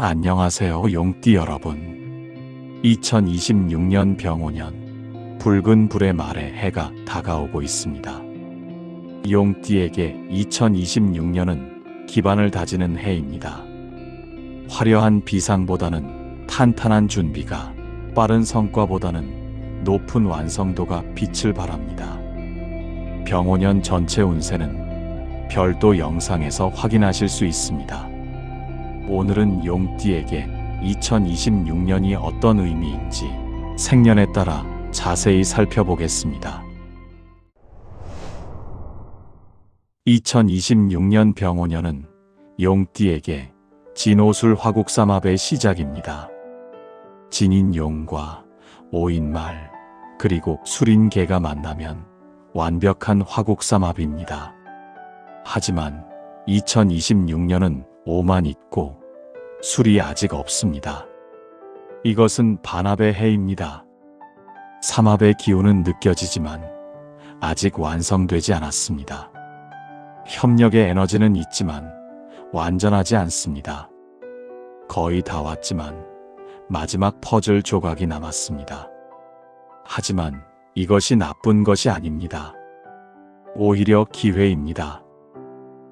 안녕하세요, 용띠 여러분. 2026년 병오년, 붉은 불의 말에 해가 다가오고 있습니다. 용띠에게 2026년은 기반을 다지는 해입니다. 화려한 비상보다는 탄탄한 준비가, 빠른 성과보다는 높은 완성도가 빛을 발합니다. 병오년 전체 운세는 별도 영상에서 확인하실 수 있습니다. 오늘은 용띠에게 2026년이 어떤 의미인지 생년에 따라 자세히 살펴보겠습니다. 2026년 병오년은 용띠에게 진오술 화국삼합의 시작입니다. 진인 용과 오인 말, 그리고 술인 개가 만나면 완벽한 화국삼합입니다. 하지만 2026년은 오만 있고 술이 아직 없습니다. 이것은 반합의 해입니다. 삼합의 기운은 느껴지지만 아직 완성되지 않았습니다. 협력의 에너지는 있지만 완전하지 않습니다. 거의 다 왔지만 마지막 퍼즐 조각이 남았습니다. 하지만 이것이 나쁜 것이 아닙니다. 오히려 기회입니다.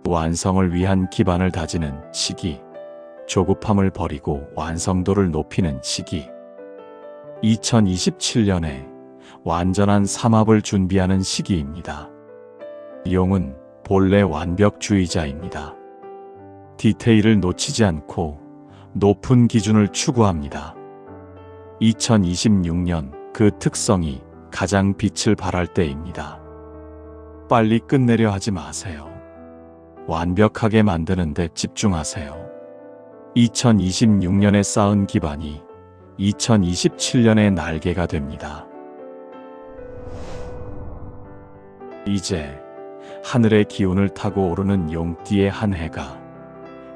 완성을 위한 기반을 다지는 시기, 조급함을 버리고 완성도를 높이는 시기. 2027년에 완전한 삼합을 준비하는 시기입니다. 용은 본래 완벽주의자입니다. 디테일을 놓치지 않고 높은 기준을 추구합니다. 2026년 그 특성이 가장 빛을 발할 때입니다. 빨리 끝내려 하지 마세요. 완벽하게 만드는 데 집중하세요. 2026년에 쌓은 기반이 2027년의 날개가 됩니다. 이제 하늘의 기운을 타고 오르는 용띠의 한 해가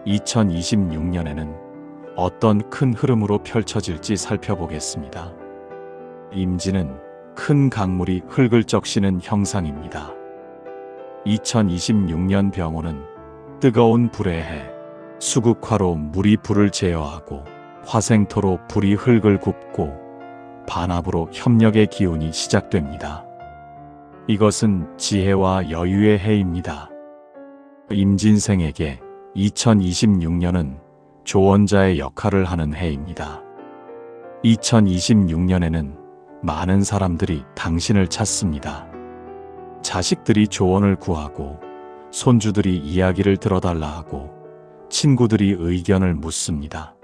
2026년에는 어떤 큰 흐름으로 펼쳐질지 살펴보겠습니다. 임진은 큰 강물이 흙을 적시는 형상입니다. 2026년 병오는 뜨거운 불의 해, 수국화로 물이 불을 제어하고 화생토로 불이 흙을 굽고 반합으로 협력의 기운이 시작됩니다. 이것은 지혜와 여유의 해입니다. 임진생에게 2026년은 조언자의 역할을 하는 해입니다. 2026년에는 많은 사람들이 당신을 찾습니다. 자식들이 조언을 구하고, 손주들이 이야기를 들어달라 하고, 친구들이 의견을 묻습니다.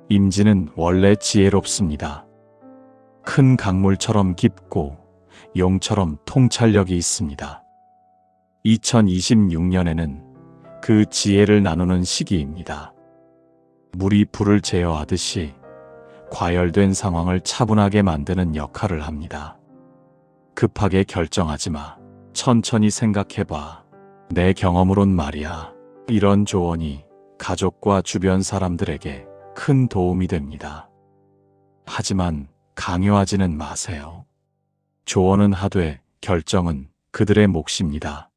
임진은 원래 지혜롭습니다. 큰 강물처럼 깊고 용처럼 통찰력이 있습니다. 2026년에는 그 지혜를 나누는 시기입니다. 물이 불을 제어하듯이 과열된 상황을 차분하게 만드는 역할을 합니다. 급하게 결정하지 마. 천천히 생각해봐. 내 경험으론 말이야. 이런 조언이 가족과 주변 사람들에게 큰 도움이 됩니다. 하지만 강요하지는 마세요. 조언은 하되 결정은 그들의 몫입니다.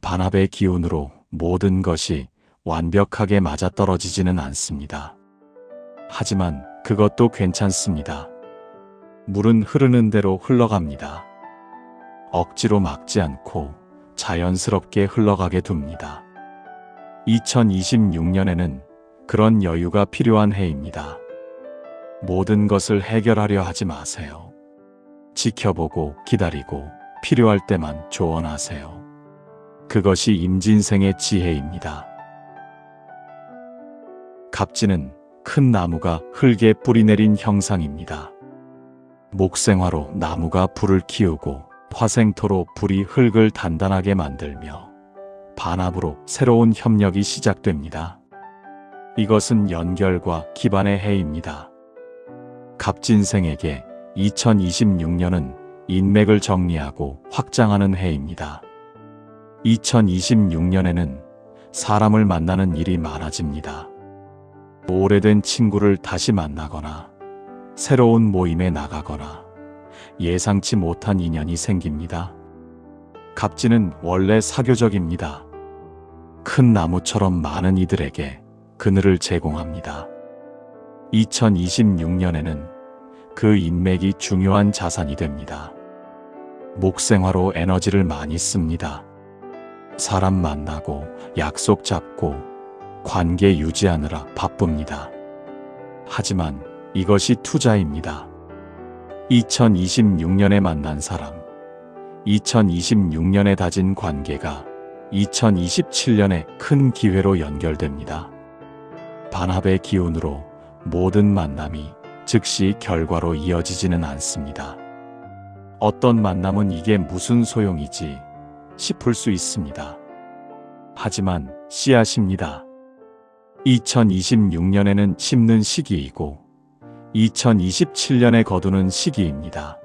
반합의 기운으로 모든 것이 완벽하게 맞아떨어지지는 않습니다. 하지만 그것도 괜찮습니다. 물은 흐르는 대로 흘러갑니다. 억지로 막지 않고 자연스럽게 흘러가게 둡니다. 2026년에는 그런 여유가 필요한 해입니다. 모든 것을 해결하려 하지 마세요. 지켜보고 기다리고 필요할 때만 조언하세요. 그것이 임진생의 지혜입니다. 갑진은 큰 나무가 흙에 뿌리 내린 형상입니다. 목생화로 나무가 불을 키우고 화생토로 불이 흙을 단단하게 만들며 반합으로 새로운 협력이 시작됩니다. 이것은 연결과 기반의 해입니다. 갑진생에게 2026년은 인맥을 정리하고 확장하는 해입니다. 2026년에는 사람을 만나는 일이 많아집니다. 오래된 친구를 다시 만나거나 새로운 모임에 나가거나 예상치 못한 인연이 생깁니다. 갑진은 원래 사교적입니다. 큰 나무처럼 많은 이들에게 그늘을 제공합니다. 2026년에는 그 인맥이 중요한 자산이 됩니다. 목생화로 에너지를 많이 씁니다. 사람 만나고 약속 잡고 관계 유지하느라 바쁩니다. 하지만 이것이 투자입니다. 2026년에 만난 사람, 2026년에 다진 관계가 2027년에 큰 기회로 연결됩니다. 반합의 기운으로 모든 만남이 즉시 결과로 이어지지는 않습니다. 어떤 만남은 이게 무슨 소용이지 싶을 수 있습니다. 하지만 씨앗입니다. 2026년에는 심는 시기이고 2027년에 거두는 시기입니다.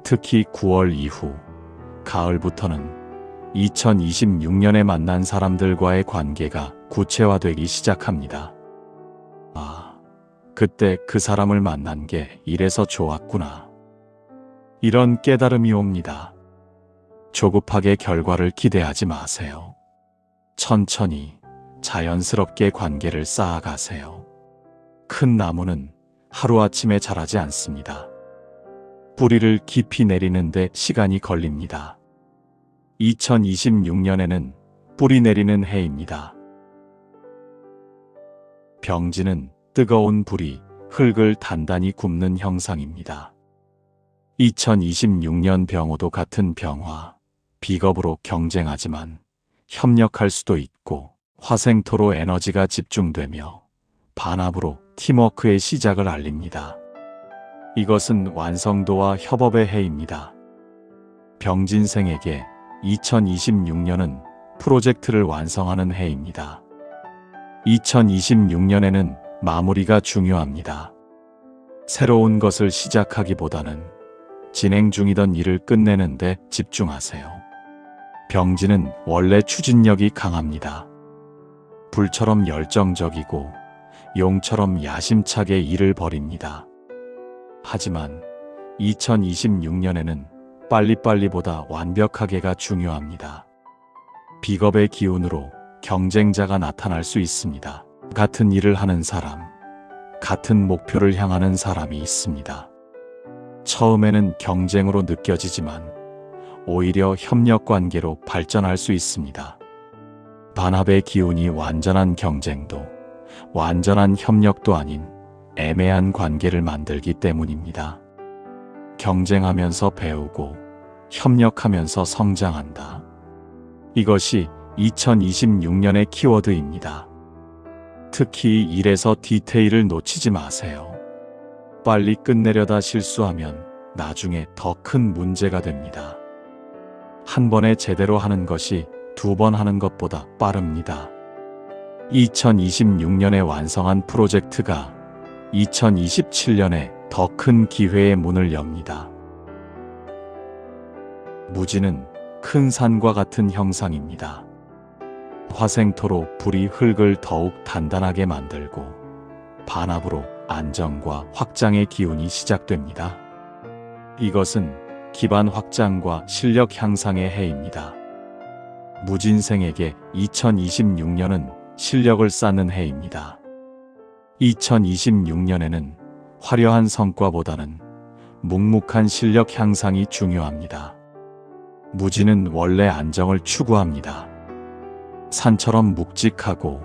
특히 9월 이후 가을부터는 2026년에 만난 사람들과의 관계가 구체화되기 시작합니다. 그때 그 사람을 만난 게 이래서 좋았구나. 이런 깨달음이 옵니다. 조급하게 결과를 기대하지 마세요. 천천히 자연스럽게 관계를 쌓아가세요. 큰 나무는 하루아침에 자라지 않습니다. 뿌리를 깊이 내리는데 시간이 걸립니다. 2026년에는 뿌리 내리는 해입니다. 병지는 뜨거운 불이 흙을 단단히 굽는 형상입니다. 2026년 병호도 같은 병화, 비겁으로 경쟁하지만 협력할 수도 있고 화생토로 에너지가 집중되며 반합으로 팀워크의 시작을 알립니다. 이것은 완성도와 협업의 해입니다. 병진생에게 2026년은 프로젝트를 완성하는 해입니다. 2026년에는 마무리가 중요합니다. 새로운 것을 시작하기보다는 진행 중이던 일을 끝내는 데 집중하세요. 병지는 원래 추진력이 강합니다. 불처럼 열정적이고 용처럼 야심차게 일을 벌입니다. 하지만 2026년에는 빨리빨리보다 완벽하게가 중요합니다. 비겁의 기운으로 경쟁자가 나타날 수 있습니다. 같은 일을 하는 사람, 같은 목표를 향하는 사람이 있습니다. 처음에는 경쟁으로 느껴지지만 오히려 협력 관계로 발전할 수 있습니다. 반합의 기운이 완전한 경쟁도, 완전한 협력도 아닌 애매한 관계를 만들기 때문입니다. 경쟁하면서 배우고 협력하면서 성장한다. 이것이 2026년의 키워드입니다. 특히 일에서 디테일을 놓치지 마세요. 빨리 끝내려다 실수하면 나중에 더 큰 문제가 됩니다. 한 번에 제대로 하는 것이 두 번 하는 것보다 빠릅니다. 2026년에 완성한 프로젝트가 2027년에 더 큰 기회의 문을 엽니다. 무지는 큰 산과 같은 형상입니다. 화생토로 불이 흙을 더욱 단단하게 만들고 반합으로 안정과 확장의 기운이 시작됩니다. 이것은 기반 확장과 실력 향상의 해입니다. 무진생에게 2026년은 실력을 쌓는 해입니다. 2026년에는 화려한 성과보다는 묵묵한 실력 향상이 중요합니다. 무지는 원래 안정을 추구합니다. 산처럼 묵직하고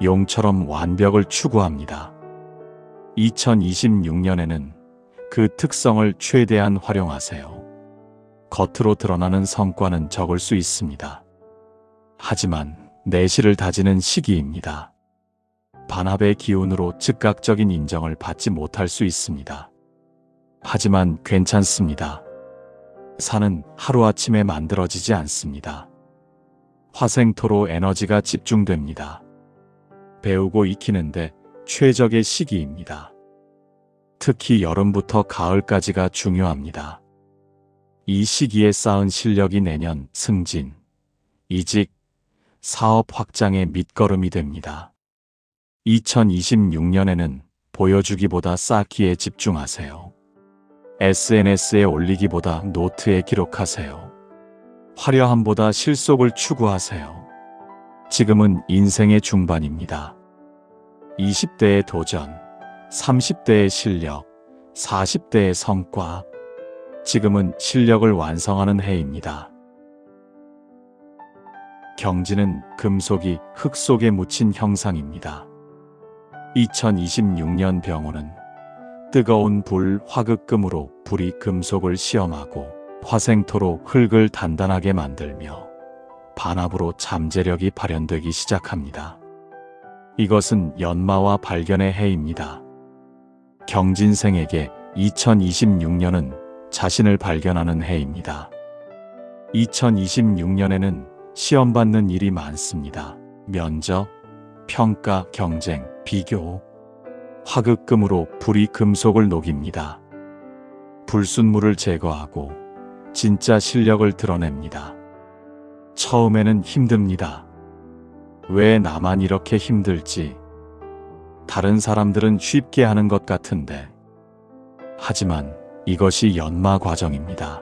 용처럼 완벽을 추구합니다. 2026년에는 그 특성을 최대한 활용하세요. 겉으로 드러나는 성과는 적을 수 있습니다. 하지만 내실을 다지는 시기입니다. 반합의 기운으로 즉각적인 인정을 받지 못할 수 있습니다. 하지만 괜찮습니다. 산은 하루아침에 만들어지지 않습니다. 화생토로 에너지가 집중됩니다. 배우고 익히는데 최적의 시기입니다. 특히 여름부터 가을까지가 중요합니다. 이 시기에 쌓은 실력이 내년 승진, 이직, 사업 확장의 밑거름이 됩니다. 2026년에는 보여주기보다 쌓기에 집중하세요. SNS에 올리기보다 노트에 기록하세요. 화려함보다 실속을 추구하세요. 지금은 인생의 중반입니다. 20대의 도전, 30대의 실력, 40대의 성과. 지금은 실력을 완성하는 해입니다. 경지는 금속이 흙 속에 묻힌 형상입니다. 2026년 병호는 뜨거운 불 화극금으로 불이 금속을 시험하고 화생토로 흙을 단단하게 만들며 반합으로 잠재력이 발현되기 시작합니다. 이것은 연마와 발견의 해입니다. 경진생에게 2026년은 자신을 발견하는 해입니다. 2026년에는 시험받는 일이 많습니다. 면접, 평가, 경쟁, 비교. 화극금으로 불이 금속을 녹입니다. 불순물을 제거하고 진짜 실력을 드러냅니다. 처음에는 힘듭니다. 왜 나만 이렇게 힘들지? 다른 사람들은 쉽게 하는 것 같은데. 하지만 이것이 연마 과정입니다.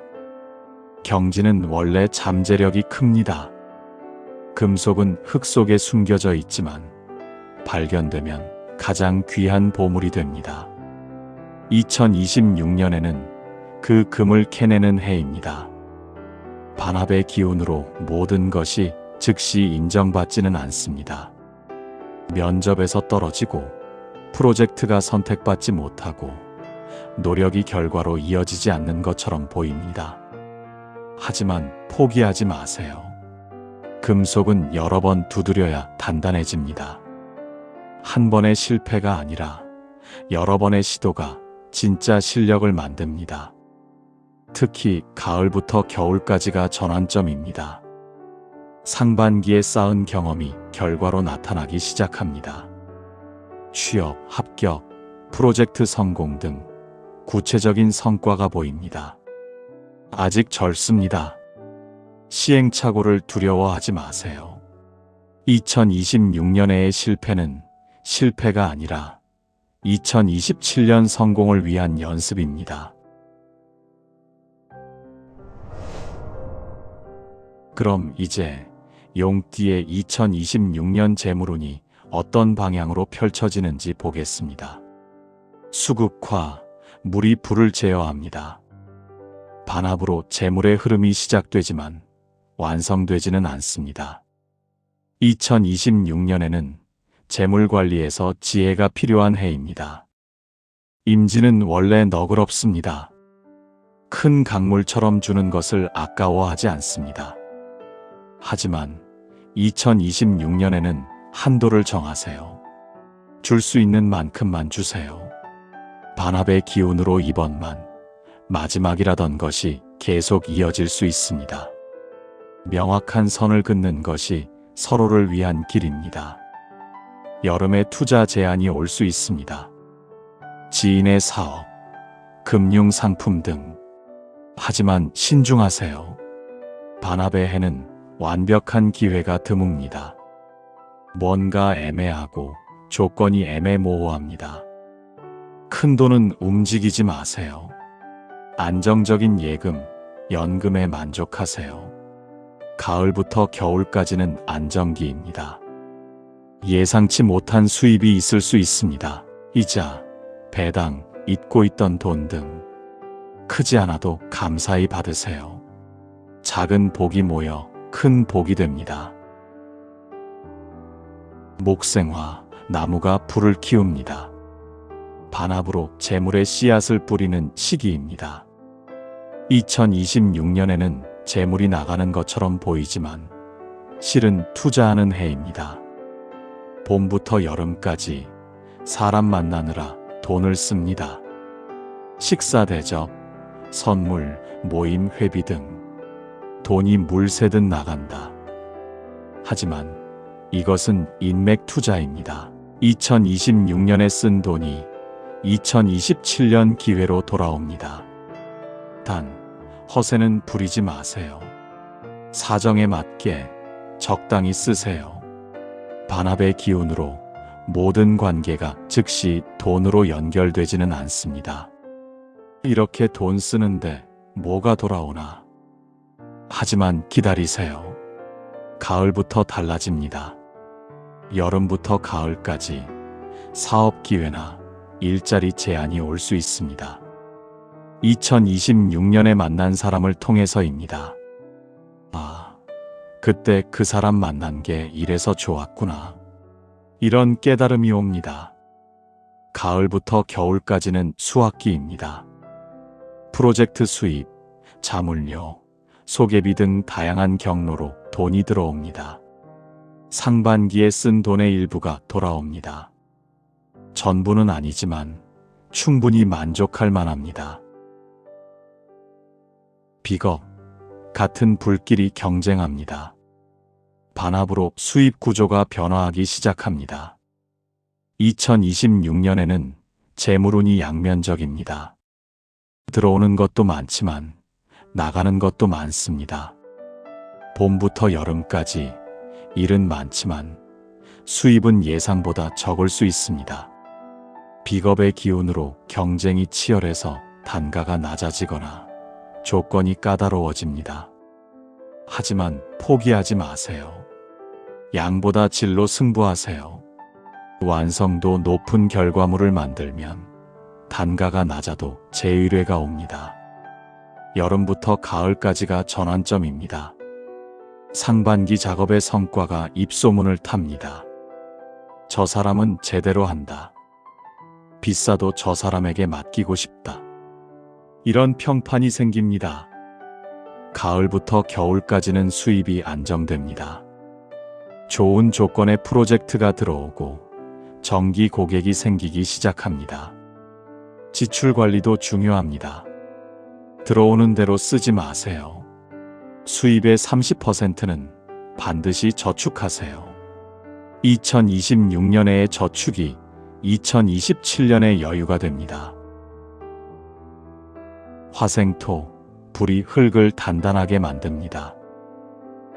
경지는 원래 잠재력이 큽니다. 금속은 흙 속에 숨겨져 있지만 발견되면 가장 귀한 보물이 됩니다. 2026년에는 그 금을 캐내는 해입니다. 반합의 기운으로 모든 것이 즉시 인정받지는 않습니다. 면접에서 떨어지고 프로젝트가 선택받지 못하고 노력이 결과로 이어지지 않는 것처럼 보입니다. 하지만 포기하지 마세요. 금속은 여러 번 두드려야 단단해집니다. 한 번의 실패가 아니라 여러 번의 시도가 진짜 실력을 만듭니다. 특히 가을부터 겨울까지가 전환점입니다. 상반기에 쌓은 경험이 결과로 나타나기 시작합니다. 취업, 합격, 프로젝트 성공 등 구체적인 성과가 보입니다. 아직 젊습니다. 시행착오를 두려워하지 마세요. 2026년의 실패는 실패가 아니라 2027년 성공을 위한 연습입니다. 그럼 이제 용띠의 2026년 재물운이 어떤 방향으로 펼쳐지는지 보겠습니다. 수극화, 물이 불을 제어합니다. 반합으로 재물의 흐름이 시작되지만 완성되지는 않습니다. 2026년에는 재물 관리에서 지혜가 필요한 해입니다. 임진은 원래 너그럽습니다. 큰 강물처럼 주는 것을 아까워하지 않습니다. 하지만 2026년에는 한도를 정하세요. 줄 수 있는 만큼만 주세요. 반합의 기운으로 이번만 마지막이라던 것이 계속 이어질 수 있습니다. 명확한 선을 긋는 것이 서로를 위한 길입니다. 여름에 투자 제한이 올 수 있습니다. 지인의 사업, 금융 상품 등. 하지만 신중하세요. 반합의 해는 완벽한 기회가 드뭅니다. 뭔가 애매하고 조건이 애매모호합니다. 큰 돈은 움직이지 마세요. 안정적인 예금, 연금에 만족하세요. 가을부터 겨울까지는 안정기입니다. 예상치 못한 수입이 있을 수 있습니다. 이자, 배당, 잊고 있던 돈 등. 크지 않아도 감사히 받으세요. 작은 복이 모여 큰 복이 됩니다. 목생화, 나무가 불을 키웁니다. 반합으로 재물의 씨앗을 뿌리는 시기입니다. 2026년에는 재물이 나가는 것처럼 보이지만 실은 투자하는 해입니다. 봄부터 여름까지 사람 만나느라 돈을 씁니다. 식사 대접, 선물, 모임 회비 등 돈이 물 새듯 나간다. 하지만 이것은 인맥 투자입니다. 2026년에 쓴 돈이 2027년 기회로 돌아옵니다. 단, 허세는 부리지 마세요. 사정에 맞게 적당히 쓰세요. 반합의 기운으로 모든 관계가 즉시 돈으로 연결되지는 않습니다. 이렇게 돈 쓰는데 뭐가 돌아오나? 하지만 기다리세요. 가을부터 달라집니다. 여름부터 가을까지 사업 기회나 일자리 제안이 올 수 있습니다. 2026년에 만난 사람을 통해서입니다. 아, 그때 그 사람 만난 게 이래서 좋았구나. 이런 깨달음이 옵니다. 가을부터 겨울까지는 수확기입니다. 프로젝트 수입, 자물쇠, 소개비 등 다양한 경로로 돈이 들어옵니다. 상반기에 쓴 돈의 일부가 돌아옵니다. 전부는 아니지만 충분히 만족할 만합니다. 비겁, 같은 불길이 경쟁합니다. 반합으로 수입 구조가 변화하기 시작합니다. 2026년에는 재물운이 양면적입니다. 들어오는 것도 많지만 나가는 것도 많습니다. 봄부터 여름까지 일은 많지만 수입은 예상보다 적을 수 있습니다. 비겁의 기운으로 경쟁이 치열해서 단가가 낮아지거나 조건이 까다로워집니다. 하지만 포기하지 마세요. 양보다 질로 승부하세요. 완성도 높은 결과물을 만들면 단가가 낮아도 재의뢰가 옵니다. 여름부터 가을까지가 전환점입니다. 상반기 작업의 성과가 입소문을 탑니다. 저 사람은 제대로 한다. 비싸도 저 사람에게 맡기고 싶다. 이런 평판이 생깁니다. 가을부터 겨울까지는 수입이 안정됩니다. 좋은 조건의 프로젝트가 들어오고 정기 고객이 생기기 시작합니다. 지출 관리도 중요합니다. 들어오는 대로 쓰지 마세요. 수입의 30%는 반드시 저축하세요. 2026년의 저축이 2027년의 여유가 됩니다. 화생토, 불이 흙을 단단하게 만듭니다.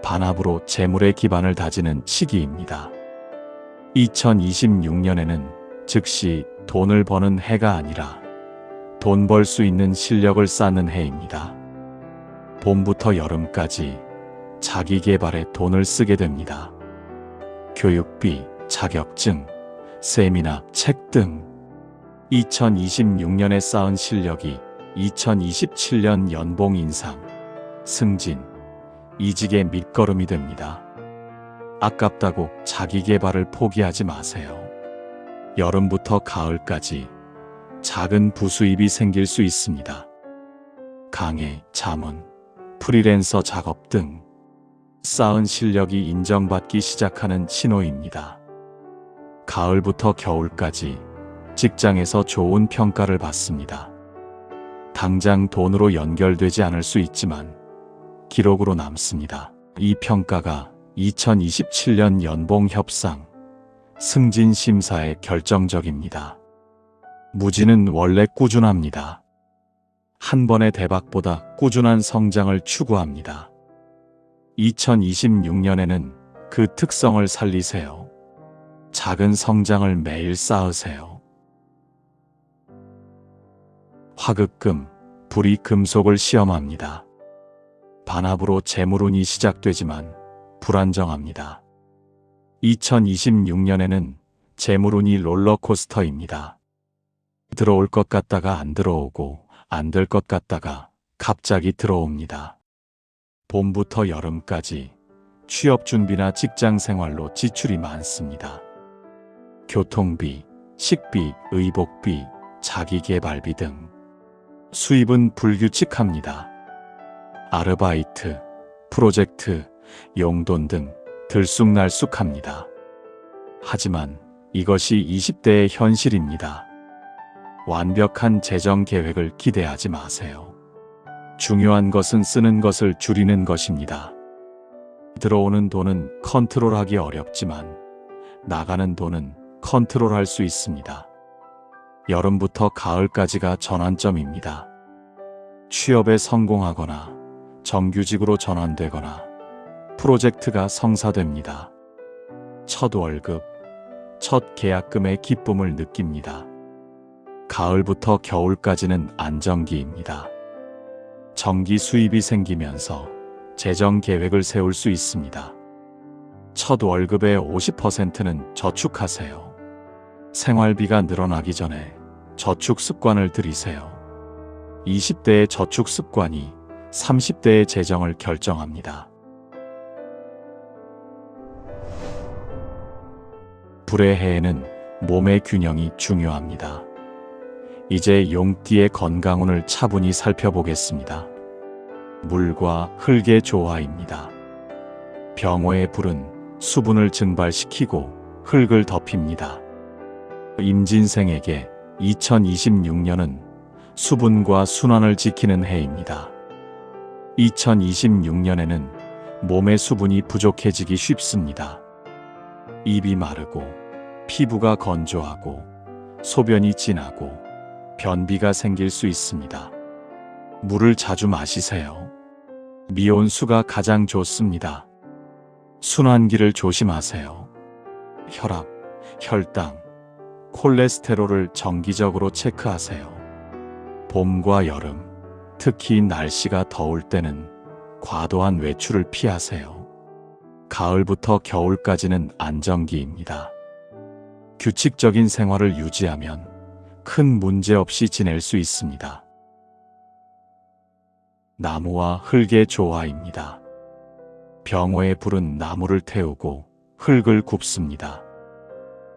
반합으로 재물의 기반을 다지는 시기입니다. 2026년에는 즉시 돈을 버는 해가 아니라 돈 벌 수 있는 실력을 쌓는 해입니다. 봄부터 여름까지 자기 개발에 돈을 쓰게 됩니다. 교육비, 자격증, 세미나, 책 등 2026년에 쌓은 실력이 2027년 연봉 인상, 승진, 이직의 밑거름이 됩니다. 아깝다고 자기 개발을 포기하지 마세요. 여름부터 가을까지 작은 부수입이 생길 수 있습니다. 강의, 자문, 프리랜서 작업 등 쌓은 실력이 인정받기 시작하는 신호입니다. 가을부터 겨울까지 직장에서 좋은 평가를 받습니다. 당장 돈으로 연결되지 않을 수 있지만 기록으로 남습니다. 이 평가가 2027년 연봉 협상, 승진 심사에 결정적입니다. 무지는 원래 꾸준합니다. 한 번의 대박보다 꾸준한 성장을 추구합니다. 2026년에는 그 특성을 살리세요. 작은 성장을 매일 쌓으세요. 화극금, 불이 금속을 시험합니다. 반합으로 재물운이 시작되지만 불안정합니다. 2026년에는 재물운이 롤러코스터입니다. 들어올 것 같다가 안 들어오고 안 될 것 같다가 갑자기 들어옵니다. 봄부터 여름까지 취업 준비나 직장 생활로 지출이 많습니다. 교통비, 식비, 의복비, 자기계발비 등 수입은 불규칙합니다. 아르바이트, 프로젝트, 용돈 등 들쑥날쑥합니다. 하지만 이것이 20대의 현실입니다. 완벽한 재정 계획을 기대하지 마세요. 중요한 것은 쓰는 것을 줄이는 것입니다. 들어오는 돈은 컨트롤하기 어렵지만 나가는 돈은 컨트롤할 수 있습니다. 여름부터 가을까지가 전환점입니다. 취업에 성공하거나 정규직으로 전환되거나 프로젝트가 성사됩니다. 첫 월급, 첫 계약금의 기쁨을 느낍니다. 가을부터 겨울까지는 안정기입니다. 정기 수입이 생기면서 재정 계획을 세울 수 있습니다. 첫 월급의 50%는 저축하세요. 생활비가 늘어나기 전에 저축 습관을 들이세요. 20대의 저축 습관이 30대의 재정을 결정합니다. 불의 해에는 몸의 균형이 중요합니다. 이제 용띠의 건강운을 차분히 살펴보겠습니다. 물과 흙의 조화입니다. 병호의 불은 수분을 증발시키고 흙을 덮입니다. 임진생에게 2026년은 수분과 순환을 지키는 해입니다. 2026년에는 몸의 수분이 부족해지기 쉽습니다. 입이 마르고 피부가 건조하고 소변이 진하고 변비가 생길 수 있습니다. 물을 자주 마시세요. 미온수가 가장 좋습니다. 순환기를 조심하세요. 혈압, 혈당, 콜레스테롤을 정기적으로 체크하세요. 봄과 여름, 특히 날씨가 더울 때는 과도한 외출을 피하세요. 가을부터 겨울까지는 안정기입니다. 규칙적인 생활을 유지하면 큰 문제 없이 지낼 수 있습니다. 나무와 흙의 조화입니다. 병호의 불은 나무를 태우고 흙을 굽습니다.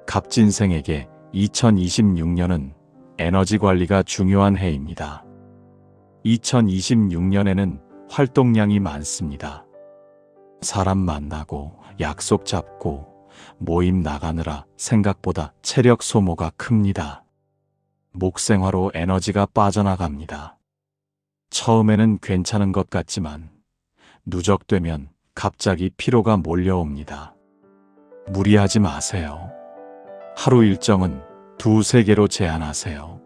갑진생에게 2026년은 에너지 관리가 중요한 해입니다. 2026년에는 활동량이 많습니다. 사람 만나고 약속 잡고 모임 나가느라 생각보다 체력 소모가 큽니다. 목생화로 에너지가 빠져나갑니다. 처음에는 괜찮은 것 같지만 누적되면 갑자기 피로가 몰려옵니다. 무리하지 마세요. 하루 일정은 2-3개로 제한하세요.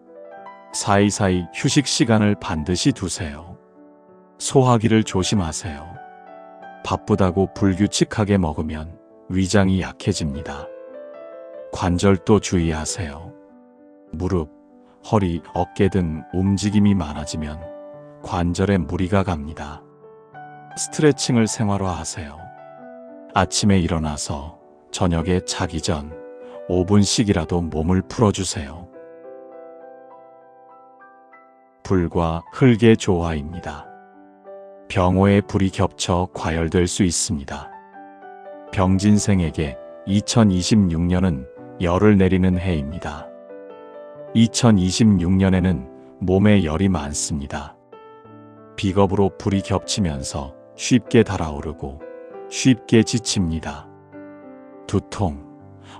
사이사이 휴식 시간을 반드시 두세요. 소화기를 조심하세요. 바쁘다고 불규칙하게 먹으면 위장이 약해집니다. 관절도 주의하세요. 무릎, 허리, 어깨 등 움직임이 많아지면 관절에 무리가 갑니다. 스트레칭을 생활화하세요. 아침에 일어나서 저녁에 자기 전 5분씩이라도 몸을 풀어주세요. 불과 흙의 조화입니다. 병호의 불이 겹쳐 과열될 수 있습니다. 병진생에게 2026년은 열을 내리는 해입니다. 2026년에는 몸에 열이 많습니다. 비겁으로 불이 겹치면서 쉽게 달아오르고 쉽게 지칩니다. 두통,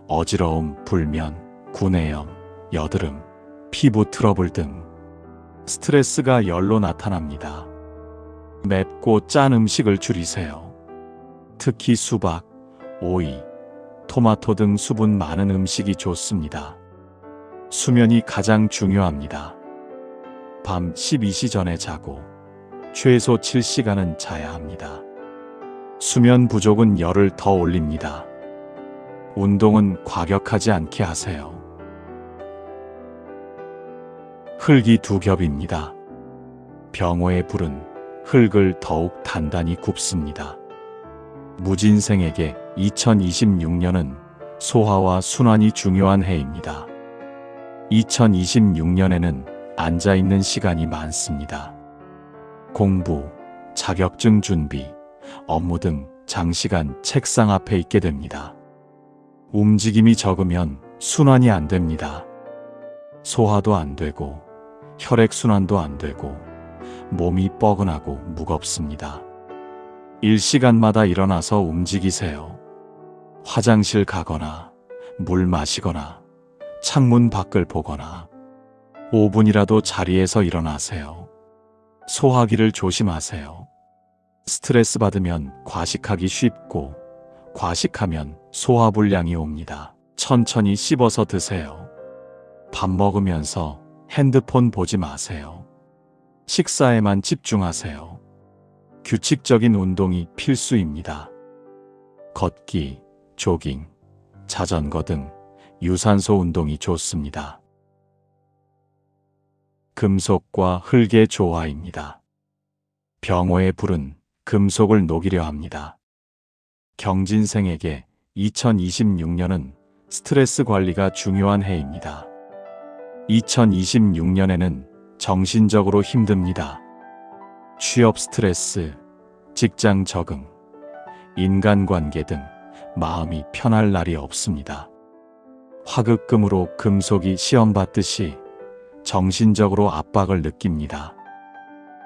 어지러움, 불면, 구내염, 여드름, 피부 트러블 등 스트레스가 열로 나타납니다. 맵고 짠 음식을 줄이세요. 특히 수박, 오이, 토마토 등 수분 많은 음식이 좋습니다. 수면이 가장 중요합니다. 밤 12시 전에 자고 최소 7시간은 자야 합니다. 수면 부족은 열을 더 올립니다. 운동은 과격하지 않게 하세요. 흙이 두 겹입니다. 병호의 불은 흙을 더욱 단단히 굽습니다. 무진생에게 2026년은 소화와 순환이 중요한 해입니다. 2026년에는 앉아있는 시간이 많습니다. 공부, 자격증 준비, 업무 등 장시간 책상 앞에 있게 됩니다. 움직임이 적으면 순환이 안 됩니다. 소화도 안 되고 혈액순환도 안 되고 몸이 뻐근하고 무겁습니다. 일시간마다 일어나서 움직이세요. 화장실 가거나 물 마시거나 창문 밖을 보거나 5분이라도 자리에서 일어나세요. 소화기를 조심하세요. 스트레스 받으면 과식하기 쉽고 과식하면 소화불량이 옵니다. 천천히 씹어서 드세요. 밥 먹으면서 핸드폰 보지 마세요. 식사에만 집중하세요. 규칙적인 운동이 필수입니다. 걷기, 조깅, 자전거 등 유산소 운동이 좋습니다. 금속과 흙의 조화입니다. 병호의 불은 금속을 녹이려 합니다. 경진생에게 2026년은 스트레스 관리가 중요한 해입니다. 2026년에는 정신적으로 힘듭니다. 취업 스트레스, 직장 적응, 인간관계 등 마음이 편할 날이 없습니다. 화급금으로 금속이 시험 받듯이 정신적으로 압박을 느낍니다.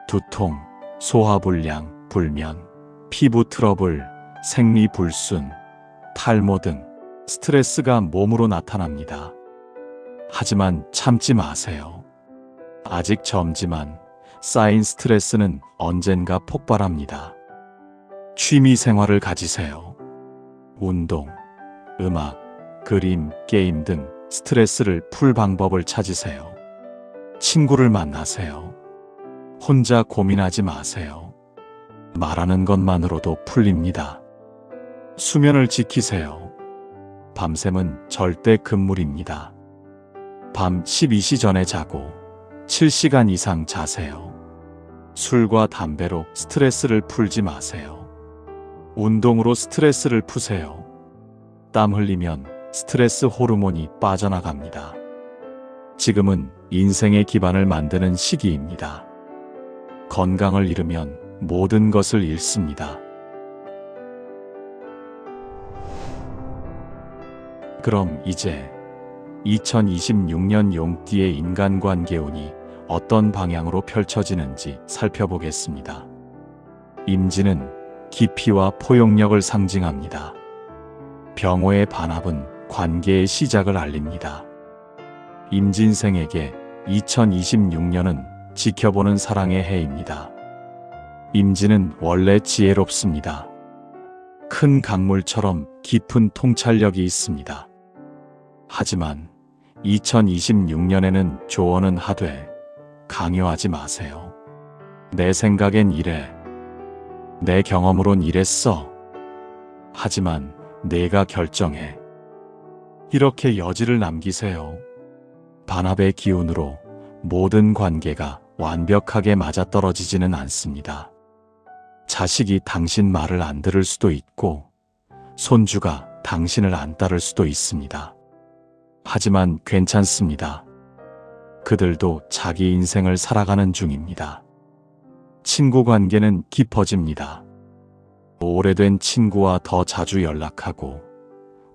두통, 소화불량, 불면, 피부 트러블, 생리불순, 탈모 등 스트레스가 몸으로 나타납니다. 하지만 참지 마세요. 아직 젊지만 쌓인 스트레스는 언젠가 폭발합니다. 취미 생활을 가지세요. 운동, 음악, 그림, 게임 등 스트레스를 풀 방법을 찾으세요. 친구를 만나세요. 혼자 고민하지 마세요. 말하는 것만으로도 풀립니다. 수면을 지키세요. 밤샘은 절대 금물입니다. 밤 12시 전에 자고 7시간 이상 자세요. 술과 담배로 스트레스를 풀지 마세요. 운동으로 스트레스를 푸세요. 땀 흘리면 스트레스 호르몬이 빠져나갑니다. 지금은 인생의 기반을 만드는 시기입니다. 건강을 잃으면 모든 것을 잃습니다. 그럼 이제 2026년 용띠의 인간관계 운이 어떤 방향으로 펼쳐지는지 살펴보겠습니다. 임진은 깊이와 포용력을 상징합니다. 병호의 반합은 관계의 시작을 알립니다. 임진생에게 2026년은 지켜보는 사랑의 해입니다. 임진은 원래 지혜롭습니다. 큰 강물처럼 깊은 통찰력이 있습니다. 하지만 2026년에는 조언은 하되 강요하지 마세요. 내 생각엔 이래. 내 경험으론 이랬어. 하지만 내가 결정해. 이렇게 여지를 남기세요. 반합의 기운으로 모든 관계가 완벽하게 맞아떨어지지는 않습니다. 자식이 당신 말을 안 들을 수도 있고 손주가 당신을 안 따를 수도 있습니다. 하지만 괜찮습니다. 그들도 자기 인생을 살아가는 중입니다. 친구 관계는 깊어집니다. 오래된 친구와 더 자주 연락하고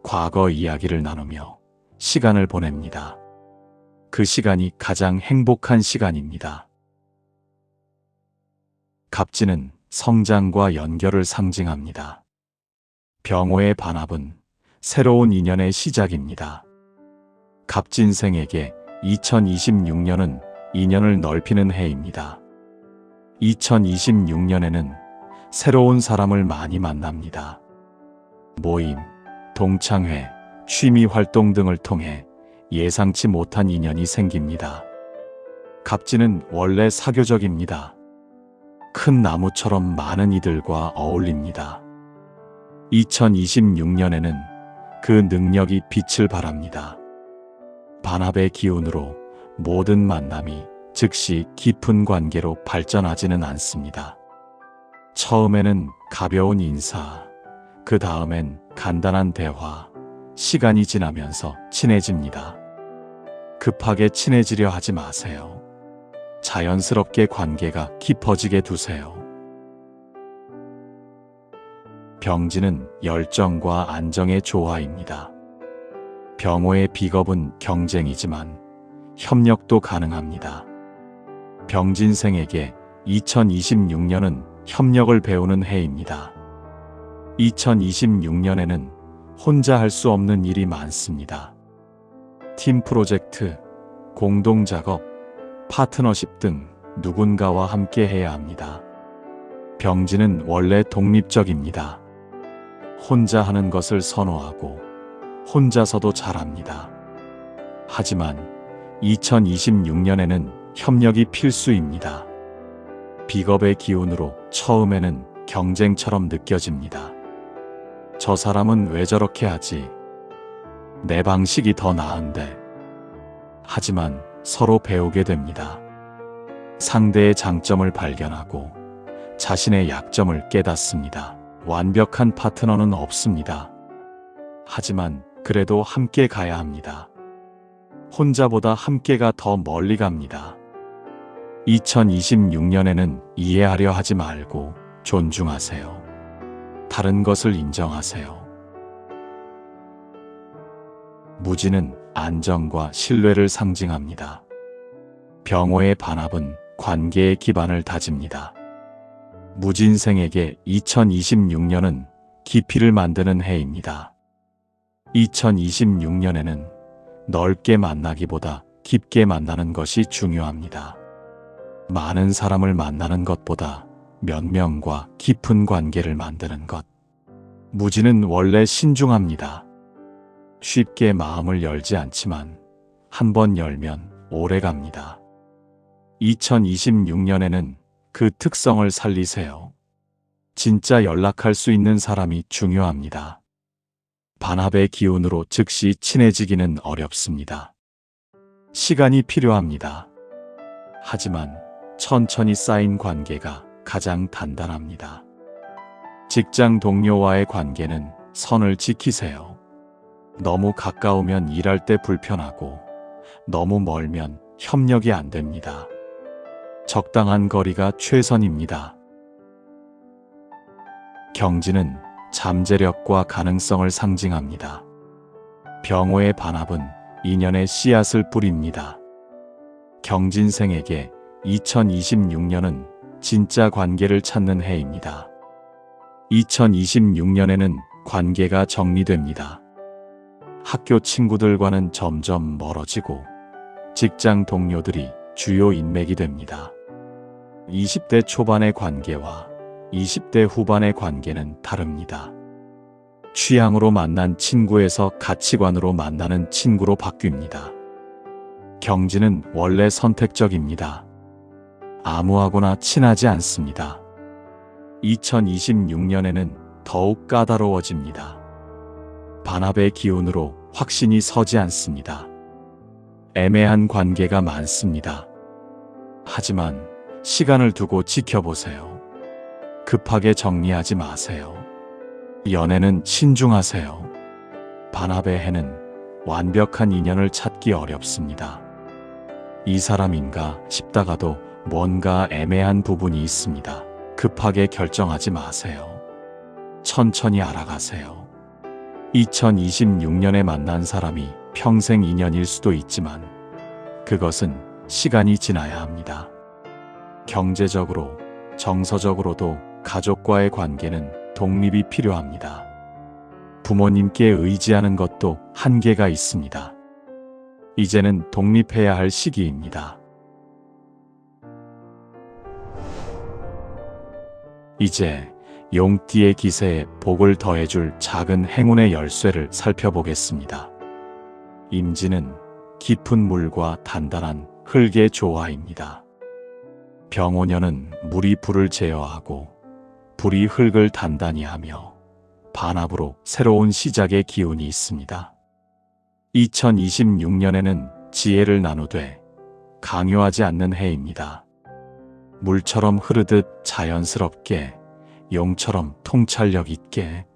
과거 이야기를 나누며 시간을 보냅니다. 그 시간이 가장 행복한 시간입니다. 갑진은 성장과 연결을 상징합니다. 병호의 반합은 새로운 인연의 시작입니다. 갑진생에게 2026년은 인연을 넓히는 해입니다. 2026년에는 새로운 사람을 많이 만납니다. 모임, 동창회, 취미 활동 등을 통해 예상치 못한 인연이 생깁니다. 갑진은 원래 사교적입니다. 큰 나무처럼 많은 이들과 어울립니다. 2026년에는 그 능력이 빛을 발합니다. 반합의 기운으로 모든 만남이 즉시 깊은 관계로 발전하지는 않습니다. 처음에는 가벼운 인사, 그 다음엔 간단한 대화, 시간이 지나면서 친해집니다. 급하게 친해지려 하지 마세요. 자연스럽게 관계가 깊어지게 두세요. 병진은 열정과 안정의 조화입니다. 병호의 비겁은 경쟁이지만 협력도 가능합니다. 병진생에게 2026년은 협력을 배우는 해입니다. 2026년에는 혼자 할 수 없는 일이 많습니다. 팀 프로젝트, 공동작업, 파트너십 등 누군가와 함께 해야 합니다. 병진은 원래 독립적입니다. 혼자 하는 것을 선호하고 혼자서도 잘합니다. 하지만 2026년에는 협력이 필수입니다. 비겁의 기운으로 처음에는 경쟁처럼 느껴집니다. 저 사람은 왜 저렇게 하지? 내 방식이 더 나은데. 하지만 서로 배우게 됩니다. 상대의 장점을 발견하고 자신의 약점을 깨닫습니다. 완벽한 파트너는 없습니다. 하지만 그래도 함께 가야 합니다. 혼자보다 함께가 더 멀리 갑니다. 2026년에는 이해하려 하지 말고 존중하세요. 다른 것을 인정하세요. 무지는 안정과 신뢰를 상징합니다. 병호의 반합은 관계의 기반을 다집니다. 무진생에게 2026년은 깊이를 만드는 해입니다. 2026년에는 넓게 만나기보다 깊게 만나는 것이 중요합니다. 많은 사람을 만나는 것보다 몇 명과 깊은 관계를 만드는 것. 무지는 원래 신중합니다. 쉽게 마음을 열지 않지만 한번 열면 오래 갑니다. 2026년에는 그 특성을 살리세요. 진짜 연락할 수 있는 사람이 중요합니다. 반합의 기운으로 즉시 친해지기는 어렵습니다. 시간이 필요합니다. 하지만 천천히 쌓인 관계가 가장 단단합니다. 직장 동료와의 관계는 선을 지키세요. 너무 가까우면 일할 때 불편하고 너무 멀면 협력이 안 됩니다. 적당한 거리가 최선입니다. 경지는 잠재력과 가능성을 상징합니다. 병호의 반합은 인연의 씨앗을 뿌립니다. 경진생에게 2026년은 진짜 관계를 찾는 해입니다. 2026년에는 관계가 정리됩니다. 학교 친구들과는 점점 멀어지고 직장 동료들이 주요 인맥이 됩니다. 20대 초반의 관계와 20대 후반의 관계는 다릅니다. 취향으로 만난 친구에서 가치관으로 만나는 친구로 바뀝니다. 경지는 원래 선택적입니다. 아무하고나 친하지 않습니다. 2026년에는 더욱 까다로워집니다. 반합의 기운으로 확신이 서지 않습니다. 애매한 관계가 많습니다. 하지만 시간을 두고 지켜보세요. 급하게 정리하지 마세요. 연애는 신중하세요. 반합의 해는 완벽한 인연을 찾기 어렵습니다. 이 사람인가 싶다가도 뭔가 애매한 부분이 있습니다. 급하게 결정하지 마세요. 천천히 알아가세요. 2026년에 만난 사람이 평생 인연일 수도 있지만 그것은 시간이 지나야 합니다. 경제적으로, 정서적으로도 가족과의 관계는 독립이 필요합니다. 부모님께 의지하는 것도 한계가 있습니다. 이제는 독립해야 할 시기입니다. 이제 용띠의 기세에 복을 더해줄 작은 행운의 열쇠를 살펴보겠습니다. 임진은 깊은 물과 단단한 흙의 조화입니다. 병오년은 물이 불을 제어하고 불이 흙을 단단히 하며 반합으로 새로운 시작의 기운이 있습니다. 2026년에는 지혜를 나누되 강요하지 않는 해입니다. 물처럼 흐르듯 자연스럽게, 용처럼 통찰력 있게.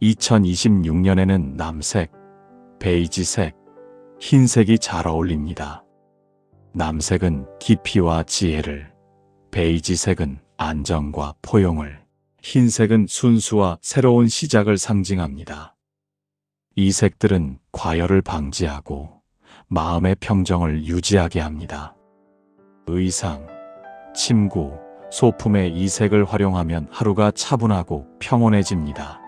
2026년에는 남색, 베이지색, 흰색이 잘 어울립니다. 남색은 깊이와 지혜를, 베이지색은 안정과 포용을, 흰색은 순수와 새로운 시작을 상징합니다. 이 색들은 과열을 방지하고 마음의 평정을 유지하게 합니다. 의상, 침구, 소품의 이 색을 활용하면 하루가 차분하고 평온해집니다.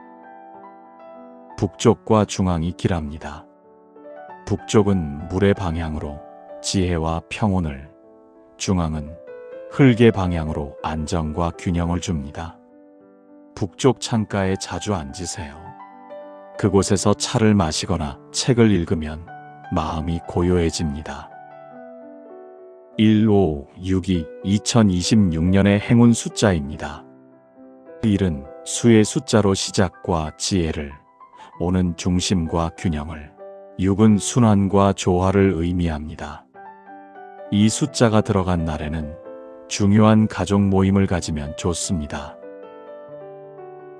북쪽과 중앙이 길합니다. 북쪽은 물의 방향으로 지혜와 평온을, 중앙은 흙의 방향으로 안정과 균형을 줍니다. 북쪽 창가에 자주 앉으세요. 그곳에서 차를 마시거나 책을 읽으면 마음이 고요해집니다. 1562 2026년의 행운 숫자입니다. 1은 수의 숫자로 시작과 지혜를, 5는 중심과 균형을, 6은 순환과 조화를 의미합니다. 이 숫자가 들어간 날에는 중요한 가족 모임을 가지면 좋습니다.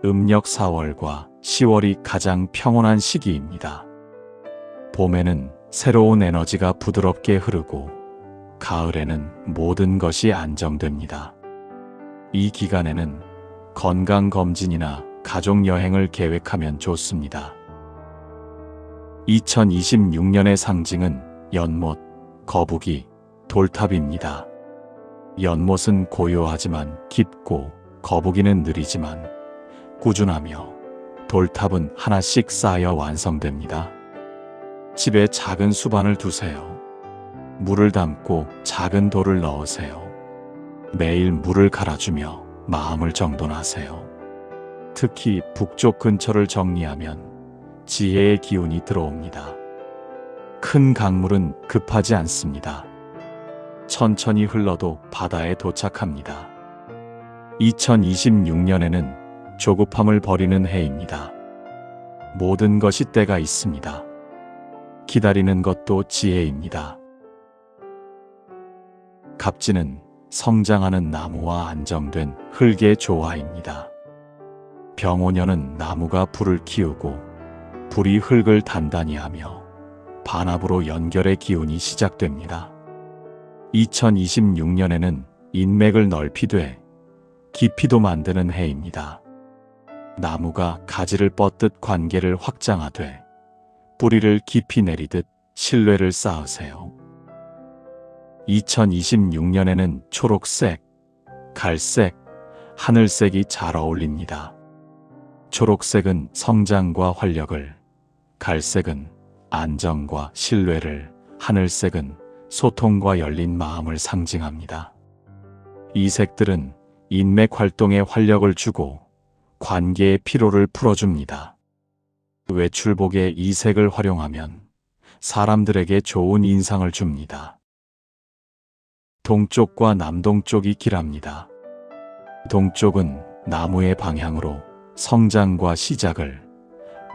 음력 4월과 10월이 가장 평온한 시기입니다. 봄에는 새로운 에너지가 부드럽게 흐르고 가을에는 모든 것이 안정됩니다. 이 기간에는 건강검진이나 가족여행을 계획하면 좋습니다. 2026년의 상징은 연못, 거북이, 돌탑입니다. 연못은 고요하지만 깊고 거북이는 느리지만 꾸준하며 돌탑은 하나씩 쌓여 완성됩니다. 집에 작은 수반을 두세요. 물을 담고 작은 돌을 넣으세요. 매일 물을 갈아주며 마음을 정돈하세요. 특히 북쪽 근처를 정리하면 지혜의 기운이 들어옵니다. 큰 강물은 급하지 않습니다. 천천히 흘러도 바다에 도착합니다. 2026년에는 조급함을 버리는 해입니다. 모든 것이 때가 있습니다. 기다리는 것도 지혜입니다. 갑진은 성장하는 나무와 안정된 흙의 조화입니다. 병오년은 나무가 불을 키우고 불이 흙을 단단히 하며 반합으로 연결의 기운이 시작됩니다. 2026년에는 인맥을 넓히되 깊이도 만드는 해입니다. 나무가 가지를 뻗듯 관계를 확장하되 뿌리를 깊이 내리듯 신뢰를 쌓으세요. 2026년에는 초록색, 갈색, 하늘색이 잘 어울립니다. 초록색은 성장과 활력을, 갈색은 안정과 신뢰를, 하늘색은 소통과 열린 마음을 상징합니다. 이 색들은 인맥 활동에 활력을 주고 관계의 피로를 풀어줍니다. 외출복에 이 색을 활용하면 사람들에게 좋은 인상을 줍니다. 동쪽과 남동쪽이 길합니다. 동쪽은 나무의 방향으로 성장과 시작을,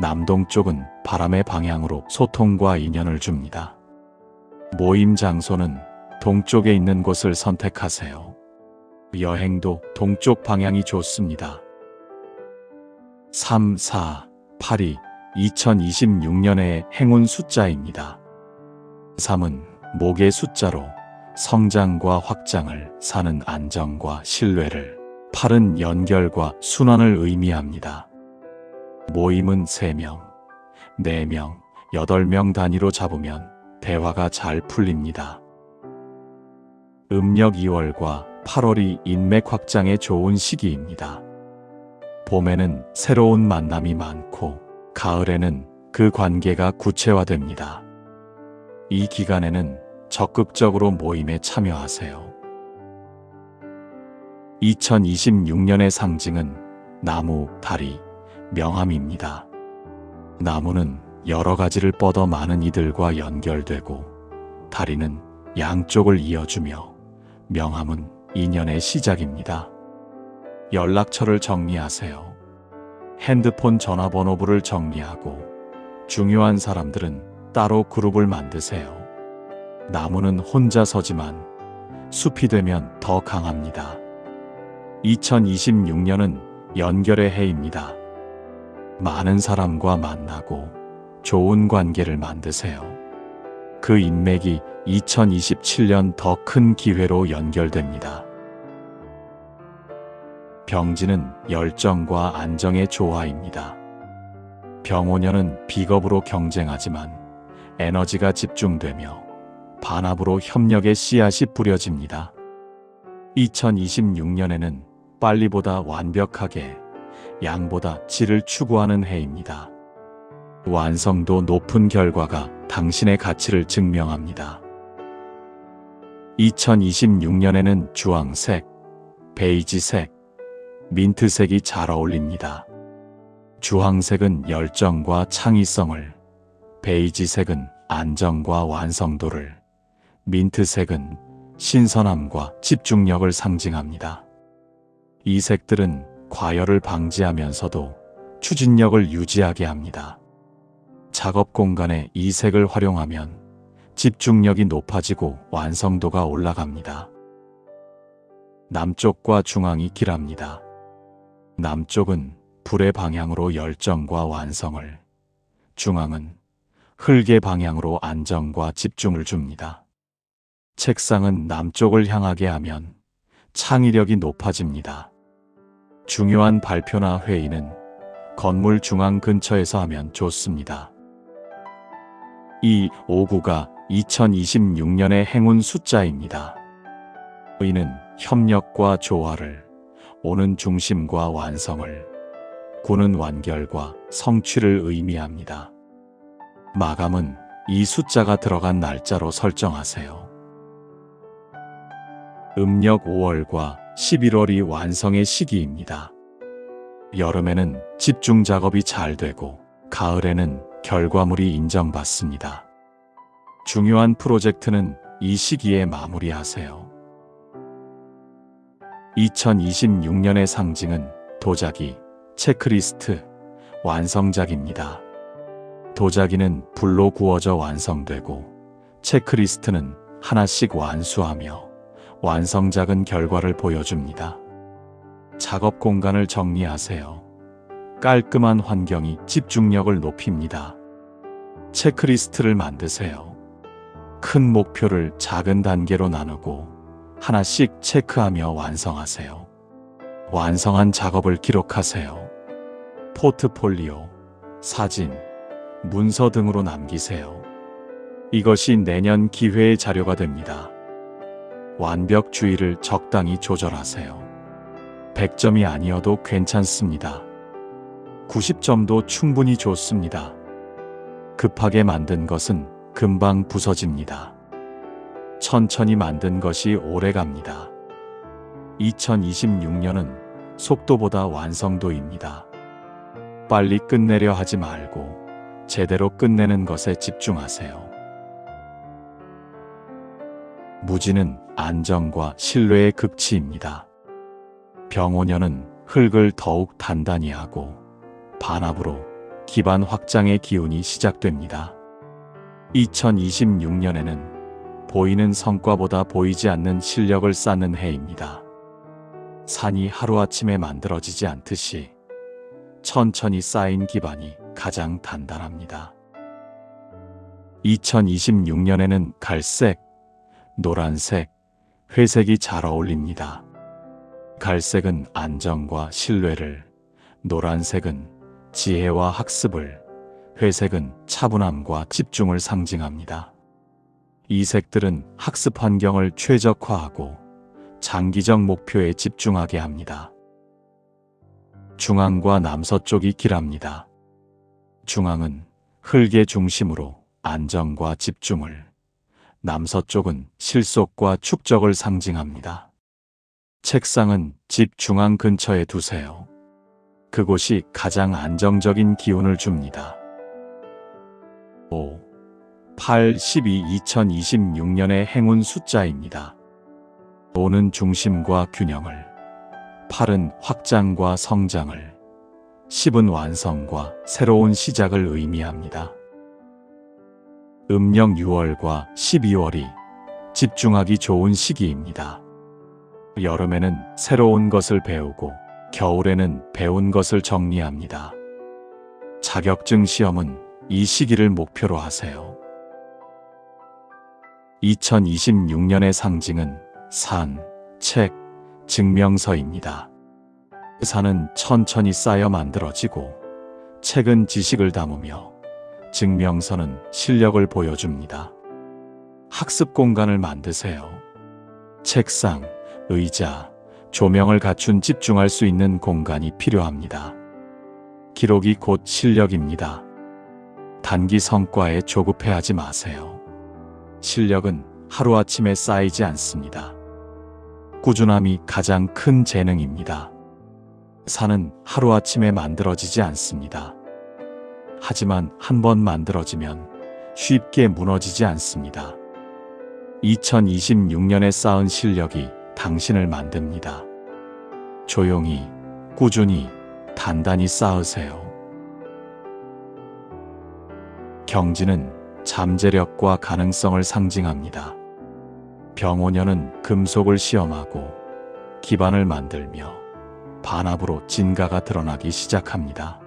남동쪽은 바람의 방향으로 소통과 인연을 줍니다. 모임 장소는 동쪽에 있는 곳을 선택하세요. 여행도 동쪽 방향이 좋습니다. 3, 4, 8이 2026년의 행운 숫자입니다. 3은 목의 숫자로 성장과 확장을, 4는 안정과 신뢰를, 8은 연결과 순환을 의미합니다. 모임은 3명, 4명, 8명 단위로 잡으면 대화가 잘 풀립니다. 음력 2월과 8월이 인맥 확장에 좋은 시기입니다. 봄에는 새로운 만남이 많고 가을에는 그 관계가 구체화됩니다. 이 기간에는 적극적으로 모임에 참여하세요. 2026년의 상징은 나무, 다리, 명함입니다. 나무는 여러 가지를 뻗어 많은 이들과 연결되고 다리는 양쪽을 이어주며 명함은 인연의 시작입니다. 연락처를 정리하세요. 핸드폰 전화번호부를 정리하고 중요한 사람들은 따로 그룹을 만드세요. 나무는 혼자 서지만 숲이 되면 더 강합니다. 2026년은 연결의 해입니다. 많은 사람과 만나고 좋은 관계를 만드세요. 그 인맥이 2027년 더 큰 기회로 연결됩니다. 병진은 열정과 안정의 조화입니다. 병오년은 비겁으로 경쟁하지만 에너지가 집중되며 반합으로 협력의 씨앗이 뿌려집니다. 2026년에는 빨리보다 완벽하게, 양보다 질을 추구하는 해입니다. 완성도 높은 결과가 당신의 가치를 증명합니다. 2026년에는 주황색, 베이지색, 민트색이 잘 어울립니다. 주황색은 열정과 창의성을, 베이지색은 안정과 완성도를, 민트색은 신선함과 집중력을 상징합니다. 이 색들은 과열을 방지하면서도 추진력을 유지하게 합니다. 작업 공간에 이 색을 활용하면 집중력이 높아지고 완성도가 올라갑니다. 남쪽과 중앙이 길합니다. 남쪽은 불의 방향으로 열정과 완성을, 중앙은 흙의 방향으로 안정과 집중을 줍니다. 책상은 남쪽을 향하게 하면 창의력이 높아집니다. 중요한 발표나 회의는 건물 중앙 근처에서 하면 좋습니다. 이 59가 2026년의 행운 숫자입니다. 의는 협력과 조화를, 오는 중심과 완성을, 구는 완결과 성취를 의미합니다. 마감은 이 숫자가 들어간 날짜로 설정하세요. 음력 5월과 11월이 완성의 시기입니다. 여름에는 집중 작업이 잘 되고 가을에는 결과물이 인정받습니다. 중요한 프로젝트는 이 시기에 마무리하세요. 2026년의 상징은 도자기, 체크리스트, 완성작입니다. 도자기는 불로 구워져 완성되고 체크리스트는 하나씩 완수하며 완성작은 결과를 보여줍니다. 작업 공간을 정리하세요. 깔끔한 환경이 집중력을 높입니다. 체크리스트를 만드세요. 큰 목표를 작은 단계로 나누고 하나씩 체크하며 완성하세요. 완성한 작업을 기록하세요. 포트폴리오, 사진, 문서 등으로 남기세요. 이것이 내년 기회의 자료가 됩니다. 완벽주의를 적당히 조절하세요. 100점이 아니어도 괜찮습니다. 90점도 충분히 좋습니다. 급하게 만든 것은 금방 부서집니다. 천천히 만든 것이 오래갑니다. 2026년은 속도보다 완성도입니다. 빨리 끝내려 하지 말고 제대로 끝내는 것에 집중하세요. 무지는 안정과 신뢰의 극치입니다. 병오년은 흙을 더욱 단단히 하고 반합으로 기반 확장의 기운이 시작됩니다. 2026년에는 보이는 성과보다 보이지 않는 실력을 쌓는 해입니다. 산이 하루아침에 만들어지지 않듯이 천천히 쌓인 기반이 가장 단단합니다. 2026년에는 갈색, 노란색, 회색이 잘 어울립니다. 갈색은 안정과 신뢰를, 노란색은 지혜와 학습을, 회색은 차분함과 집중을 상징합니다. 이 색들은 학습 환경을 최적화하고 장기적 목표에 집중하게 합니다. 중앙과 남서쪽이 길합니다. 중앙은 흙의 중심으로 안정과 집중을, 남서쪽은 실속과 축적을 상징합니다. 책상은 집 중앙 근처에 두세요. 그곳이 가장 안정적인 기운을 줍니다. 5, 8, 12, 2026년의 행운 숫자입니다. 5는 중심과 균형을, 8은 확장과 성장을, 10은 완성과 새로운 시작을 의미합니다. 음력 6월과 12월이 집중하기 좋은 시기입니다. 여름에는 새로운 것을 배우고 겨울에는 배운 것을 정리합니다. 자격증 시험은 이 시기를 목표로 하세요. 2026년의 상징은 산, 책, 증명서입니다. 산은 천천히 쌓여 만들어지고 책은 지식을 담으며 증명서는 실력을 보여줍니다. 학습 공간을 만드세요. 책상, 의자, 조명을 갖춘 집중할 수 있는 공간이 필요합니다. 기록이 곧 실력입니다. 단기 성과에 조급해하지 마세요. 실력은 하루아침에 쌓이지 않습니다. 꾸준함이 가장 큰 재능입니다. 산은 하루아침에 만들어지지 않습니다. 하지만 한번 만들어지면 쉽게 무너지지 않습니다. 2026년에 쌓은 실력이 당신을 만듭니다. 조용히, 꾸준히, 단단히 쌓으세요. 경지는 잠재력과 가능성을 상징합니다. 병오년은 금속을 시험하고 기반을 만들며 반합으로 진가가 드러나기 시작합니다.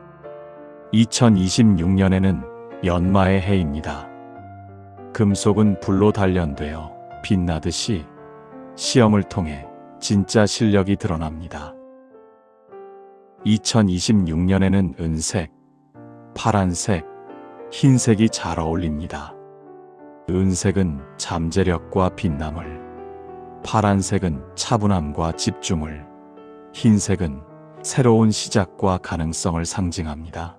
2026년에는 연마의 해입니다. 금속은 불로 단련되어 빛나듯이 시험을 통해 진짜 실력이 드러납니다. 2026년에는 은색, 파란색, 흰색이 잘 어울립니다. 은색은 잠재력과 빛남을, 파란색은 차분함과 집중을, 흰색은 새로운 시작과 가능성을 상징합니다.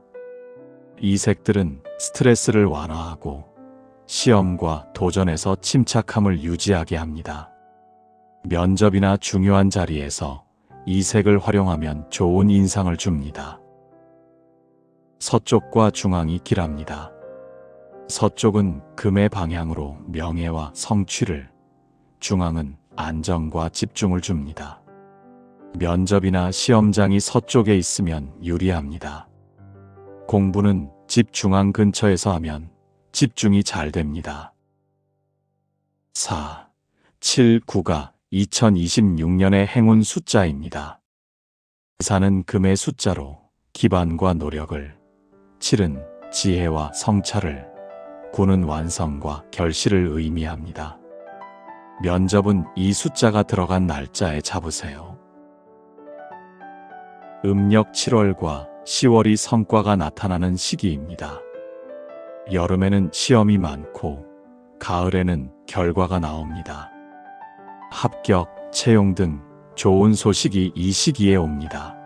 이 색들은 스트레스를 완화하고 시험과 도전에서 침착함을 유지하게 합니다. 면접이나 중요한 자리에서 이 색을 활용하면 좋은 인상을 줍니다. 서쪽과 중앙이 길합니다. 서쪽은 금의 방향으로 명예와 성취를, 중앙은 안정과 집중을 줍니다. 면접이나 시험장이 서쪽에 있으면 유리합니다. 공부는 집 중앙 근처에서 하면 집중이 잘 됩니다. 4, 7, 9가 2026년의 행운 숫자입니다. 4는 금의 숫자로 기반과 노력을, 7은 지혜와 성찰을, 9는 완성과 결실을 의미합니다. 면접은 이 숫자가 들어간 날짜에 잡으세요. 음력 7월과 10월이 성과가 나타나는 시기입니다. 여름에는 시험이 많고 가을에는 결과가 나옵니다. 합격, 채용 등 좋은 소식이 이 시기에 옵니다.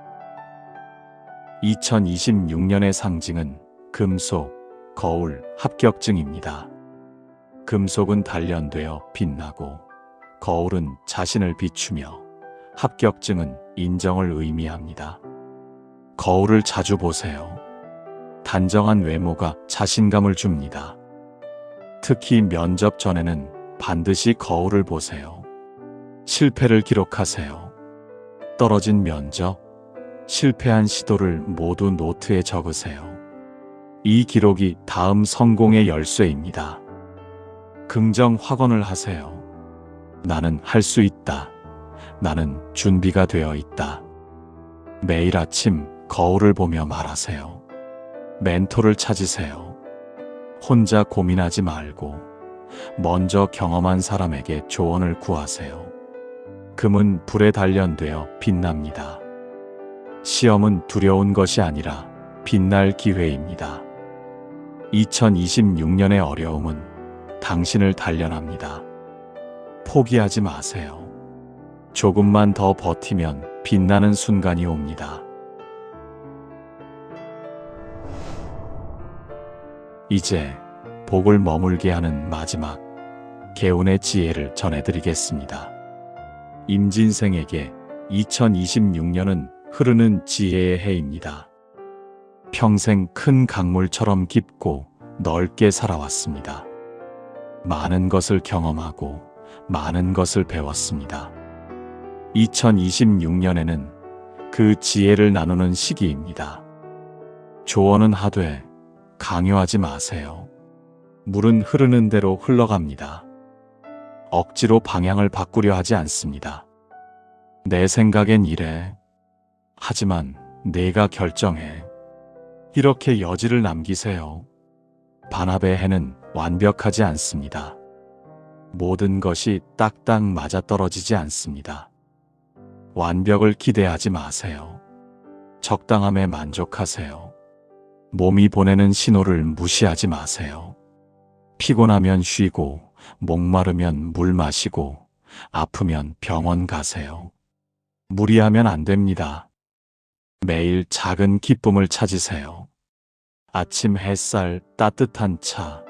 2026년의 상징은 금속, 거울, 합격증입니다. 금속은 단련되어 빛나고 거울은 자신을 비추며 합격증은 인정을 의미합니다. 거울을 자주 보세요. 단정한 외모가 자신감을 줍니다. 특히 면접 전에는 반드시 거울을 보세요. 실패를 기록하세요. 떨어진 면접, 실패한 시도를 모두 노트에 적으세요. 이 기록이 다음 성공의 열쇠입니다. 긍정 확언을 하세요. 나는 할 수 있다. 나는 준비가 되어 있다. 매일 아침 거울을 보며 말하세요. 멘토를 찾으세요. 혼자 고민하지 말고 먼저 경험한 사람에게 조언을 구하세요. 금은 불에 단련되어 빛납니다. 시험은 두려운 것이 아니라 빛날 기회입니다. 2026년의 어려움은 당신을 단련합니다. 포기하지 마세요. 조금만 더 버티면 빛나는 순간이 옵니다. 이제 복을 머물게 하는 마지막 개운의 지혜를 전해드리겠습니다. 임진생에게 2026년은 흐르는 지혜의 해입니다. 평생 큰 강물처럼 깊고 넓게 살아왔습니다. 많은 것을 경험하고 많은 것을 배웠습니다. 2026년에는 그 지혜를 나누는 시기입니다. 조언은 하되 강요하지 마세요. 물은 흐르는 대로 흘러갑니다. 억지로 방향을 바꾸려 하지 않습니다. 내 생각엔 이래. 하지만 내가 결정해. 이렇게 여지를 남기세요. 반합의 해는 완벽하지 않습니다. 모든 것이 딱딱 맞아떨어지지 않습니다. 완벽을 기대하지 마세요. 적당함에 만족하세요. 몸이 보내는 신호를 무시하지 마세요. 피곤하면 쉬고, 목마르면 물 마시고, 아프면 병원 가세요. 무리하면 안 됩니다. 매일 작은 기쁨을 찾으세요. 아침 햇살, 따뜻한 차,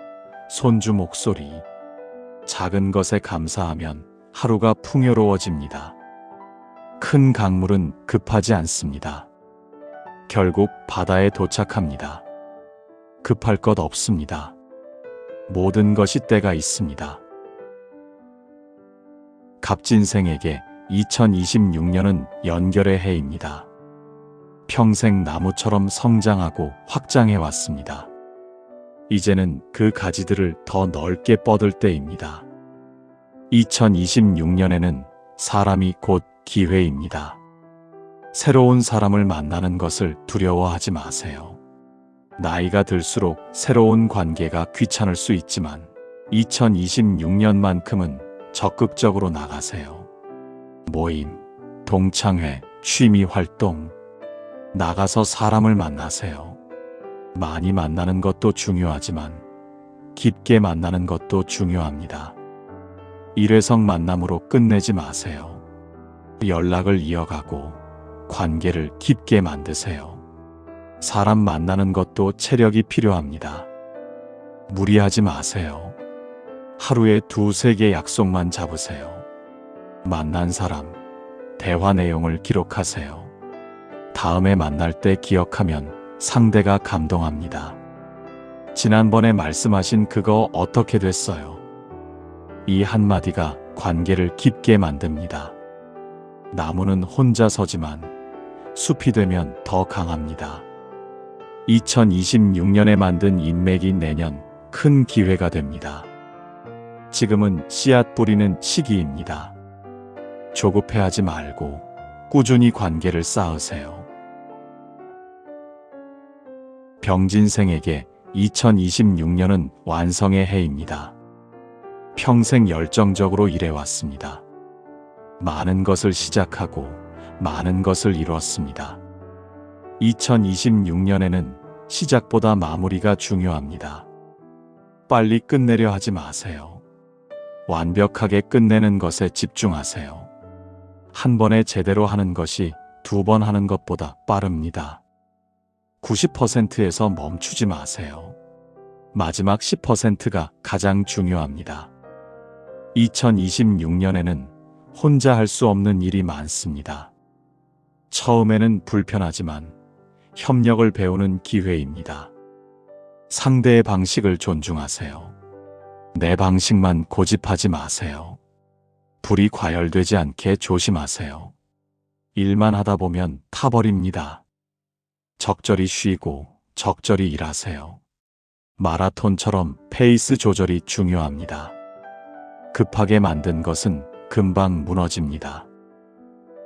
손주 목소리. 작은 것에 감사하면 하루가 풍요로워집니다. 큰 강물은 급하지 않습니다. 결국 바다에 도착합니다. 급할 것 없습니다. 모든 것이 때가 있습니다. 갑진생에게 2026년은 연결의 해입니다. 평생 나무처럼 성장하고 확장해 왔습니다. 이제는 그 가지들을 더 넓게 뻗을 때입니다. 2026년에는 사람이 곧 기회입니다. 새로운 사람을 만나는 것을 두려워하지 마세요. 나이가 들수록 새로운 관계가 귀찮을 수 있지만 2026년만큼은 적극적으로 나가세요. 모임, 동창회, 취미 활동, 나가서 사람을 만나세요. 많이 만나는 것도 중요하지만 깊게 만나는 것도 중요합니다. 일회성 만남으로 끝내지 마세요. 연락을 이어가고 관계를 깊게 만드세요. 사람 만나는 것도 체력이 필요합니다. 무리하지 마세요. 하루에 2-3개 약속만 잡으세요. 만난 사람, 대화 내용을 기록하세요. 다음에 만날 때 기억하면 상대가 감동합니다. 지난번에 말씀하신 그거 어떻게 됐어요? 이 한마디가 관계를 깊게 만듭니다. 나무는 혼자 서지만 숲이 되면 더 강합니다. 2026년에 만든 인맥이 내년 큰 기회가 됩니다. 지금은 씨앗 뿌리는 시기입니다. 조급해하지 말고 꾸준히 관계를 쌓으세요. 병진생에게 2026년은 완성의 해입니다. 평생 열정적으로 일해왔습니다. 많은 것을 시작하고 많은 것을 이뤘습니다. 2026년에는 시작보다 마무리가 중요합니다. 빨리 끝내려 하지 마세요. 완벽하게 끝내는 것에 집중하세요. 한 번에 제대로 하는 것이 2번 하는 것보다 빠릅니다. 90%에서 멈추지 마세요. 마지막 10%가 가장 중요합니다. 2026년에는 혼자 할 수 없는 일이 많습니다. 처음에는 불편하지만 협력을 배우는 기회입니다. 상대의 방식을 존중하세요. 내 방식만 고집하지 마세요. 불이 과열되지 않게 조심하세요. 일만 하다 보면 타버립니다. 적절히 쉬고 적절히 일하세요. 마라톤처럼 페이스 조절이 중요합니다. 급하게 만든 것은 금방 무너집니다.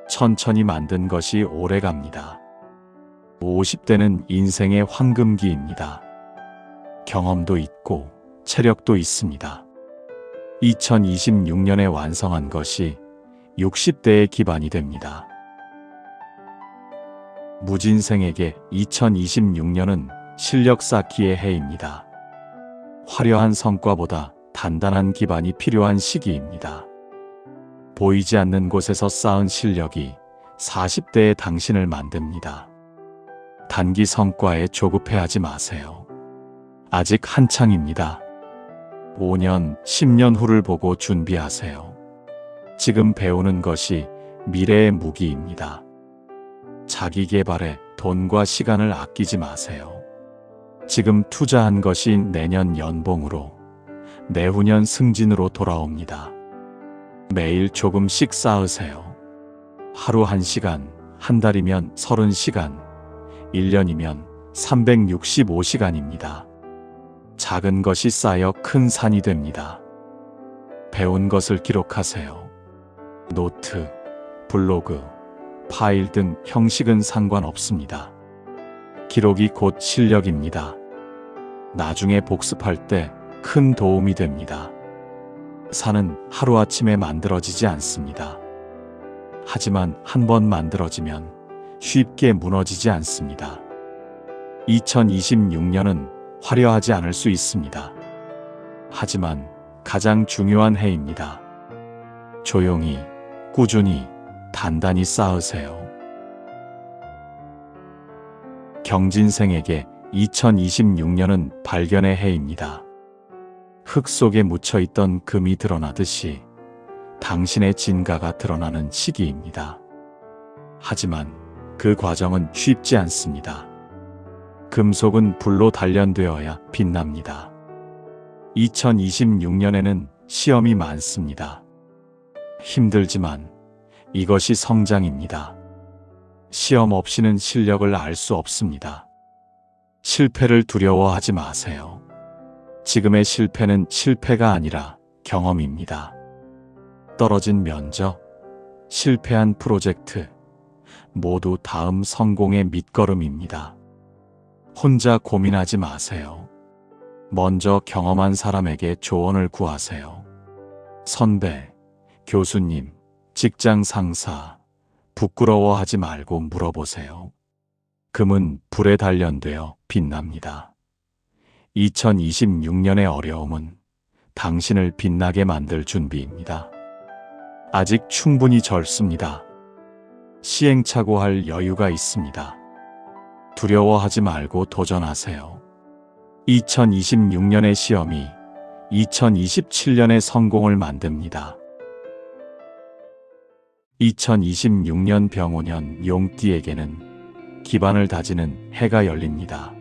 천천히 만든 것이 오래갑니다. 50대는 인생의 황금기입니다. 경험도 있고 체력도 있습니다. 2026년에 완성한 것이 60대의 기반이 됩니다. 무진생에게 2026년은 실력 쌓기의 해입니다. 화려한 성과보다 단단한 기반이 필요한 시기입니다. 보이지 않는 곳에서 쌓은 실력이 40대의 당신을 만듭니다. 단기 성과에 조급해하지 마세요. 아직 한창입니다. 5년, 10년 후를 보고 준비하세요. 지금 배우는 것이 미래의 무기입니다. 자기 개발에 돈과 시간을 아끼지 마세요. 지금 투자한 것이 내년 연봉으로, 내후년 승진으로 돌아옵니다. 매일 조금씩 쌓으세요. 하루 1시간, 한 달이면 30시간, 1년이면 365시간입니다. 작은 것이 쌓여 큰 산이 됩니다. 배운 것을 기록하세요. 노트, 블로그, 파일 등 형식은 상관없습니다. 기록이 곧 실력입니다. 나중에 복습할 때 큰 도움이 됩니다. 산은 하루아침에 만들어지지 않습니다. 하지만 한 번 만들어지면 쉽게 무너지지 않습니다. 2026년은 화려하지 않을 수 있습니다. 하지만 가장 중요한 해입니다. 조용히, 꾸준히, 단단히 쌓으세요. 경진생에게 2026년은 발견의 해입니다. 흙 속에 묻혀있던 금이 드러나듯이 당신의 진가가 드러나는 시기입니다. 하지만 그 과정은 쉽지 않습니다. 금속은 불로 단련되어야 빛납니다. 2026년에는 시험이 많습니다. 힘들지만 이것이 성장입니다. 시험 없이는 실력을 알 수 없습니다. 실패를 두려워하지 마세요. 지금의 실패는 실패가 아니라 경험입니다. 떨어진 면접, 실패한 프로젝트, 모두 다음 성공의 밑거름입니다. 혼자 고민하지 마세요. 먼저 경험한 사람에게 조언을 구하세요. 선배, 교수님, 직장 상사, 부끄러워하지 말고 물어보세요. 금은 불에 단련되어 빛납니다. 2026년의 어려움은 당신을 빛나게 만들 준비입니다. 아직 충분히 젊습니다. 시행착오할 여유가 있습니다. 두려워하지 말고 도전하세요. 2026년의 시험이 2027년의 성공을 만듭니다. 2026년 병오년 용띠에게는 기반을 다지는 해가 열립니다.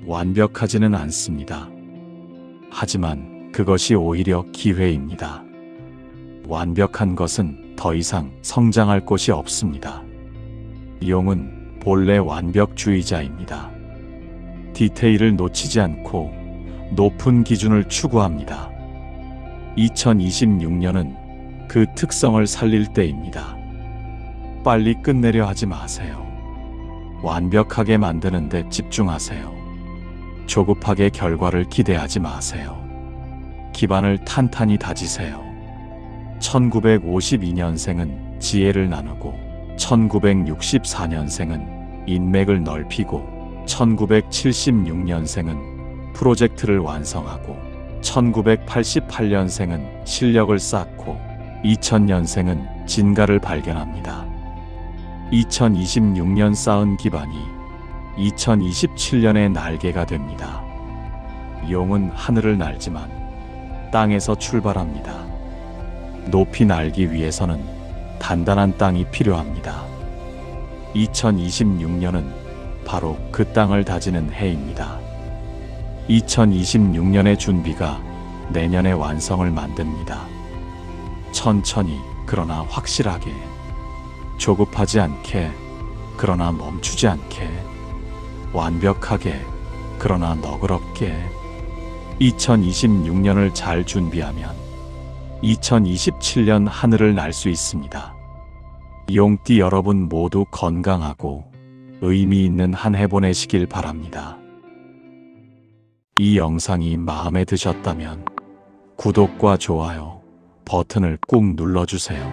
완벽하지는 않습니다. 하지만 그것이 오히려 기회입니다. 완벽한 것은 더 이상 성장할 곳이 없습니다. 용은 본래 완벽주의자입니다. 디테일을 놓치지 않고 높은 기준을 추구합니다. 2026년은 그 특성을 살릴 때입니다. 빨리 끝내려 하지 마세요. 완벽하게 만드는 데 집중하세요. 조급하게 결과를 기대하지 마세요. 기반을 탄탄히 다지세요. 1952년생은 지혜를 나누고 1964년생은 인맥을 넓히고 1976년생은 프로젝트를 완성하고 1988년생은 실력을 쌓고 2000년생은 진가를 발견합니다. 2026년 쌓은 기반이 2027년의 날개가 됩니다. 용은 하늘을 날지만 땅에서 출발합니다. 높이 날기 위해서는 단단한 땅이 필요합니다. 2026년은 바로 그 땅을 다지는 해입니다. 2026년의 준비가 내년의 완성을 만듭니다. 천천히 그러나 확실하게, 조급하지 않게 그러나 멈추지 않게, 완벽하게 그러나 너그럽게 2026년을 잘 준비하면 2027년 하늘을 날 수 있습니다. 용띠 여러분 모두 건강하고 의미 있는 한 해 보내시길 바랍니다. 이 영상이 마음에 드셨다면 구독과 좋아요 버튼을 꾹 눌러주세요.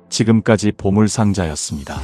지금까지 보물상자였습니다.